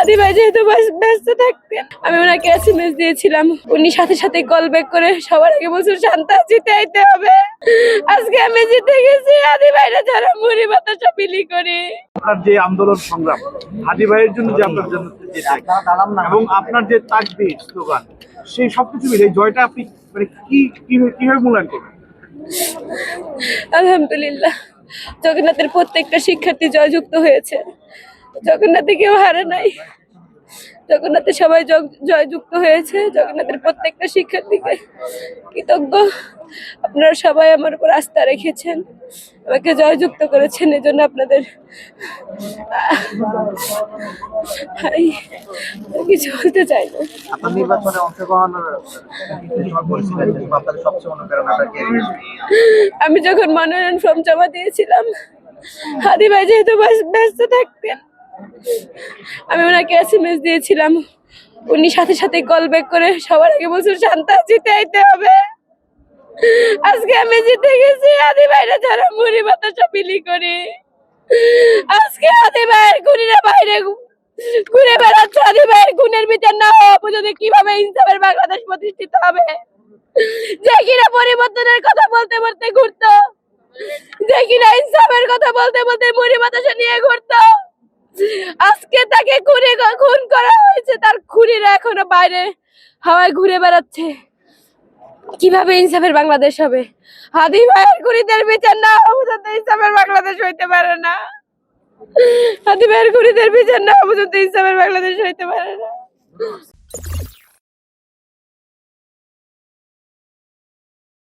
হাদি ভাই যেহেতু ব্যস্ত থাকতেন, আমি ওনাকে এসএমএস দিয়েছিলাম, উনি সাথে সাথে কল ব্যাক করে সবার আগে বলছেন শান্তা জিতে আইতে হবে। আজকে আমি জিতে গেছি, হাদি ভাইরা যারা মুড়ি বাতাসা বিলি করি। আপনার যে আন্দোলন সংগ্রাম, হাদি ভাইয়ের জন্য যে আপনার জন্য যে ত্যাগ, এবং আপনার যে তাকবীর স্লোগান, সেই সবকিছু মিলে এই জয়টা আপনি মানে কিভাবে মূল্যায়ন করবেন? আলহামদুলিল্লাহ, জগন্নাথের প্রত্যেকটা শিক্ষার্থী জয়যুক্ত হয়েছে। জগন্নাথে কেউ হারে নাই, জগন্নাথে সবাই জয়যুক্ত হয়েছে। জগন্নাথের প্রত্যেকটা শিক্ষার্থীকে কৃতজ্ঞ। আপনারা সবাই আমার উপর আস্থা রেখেছেন, আমাকে জয়যুক্ত করেছেন, এজন্য আপনাদের কিছু বলতে চাই না। আপনার নির্বাচনে অংশগ্রহণের আপনাদের সবচেয়ে অনুপ্রেরণাটা কে? আমি যখন মনোনয়ন ফর্ম জমা দিয়েছিলাম, হাদি ভাই যেহেতু ব্যস্ত থাকতেন, আমি ওনাকে এসএমএস দিয়েছিলাম, উনি সাথে সাথে কল ব্যাক করে সবার আগে বলছেন শান্তা জিতে আইতে হবে। আজকে আমি জিতে গেছি, হাদি ভাইরা যারা মুড়ি বাতাসা বিলি করি। আজকে হাদি ভাইয়ের খুনিরা বাইরে ঘুরে বেড়াচ্ছে। হাদি ভাইয়ের খুনের বিচার না হওয়া পর্যন্ত কিভাবে ইনসাফের বাংলাদেশ প্রতিষ্ঠিত হবে? যে কিনা পরিবর্তনের কথা বলতে বলতে ঘুরতো, যে কিনা ইনসাফের কথা বলতে বলতে মুড়ি বাতাসা নিয়ে ঘুরতো, আজকে তাকে খুন করা হয়েছে। তার খুনিরা এখনো বাইরে হাওয়ায় ঘুরে বেড়াচ্ছে। কিভাবে ইনসাফের বাংলাদেশ হবে? হাদি ভাইয়ের খুনিদের বিচার না হওয়া পর্যন্ত ইনসাফের বাংলাদেশ হইতে পারে না। হাদি ভাইয়ের খুনিদের বিচার না হওয়া পর্যন্ত ইনসাফের বাংলাদেশ হইতে পারে না।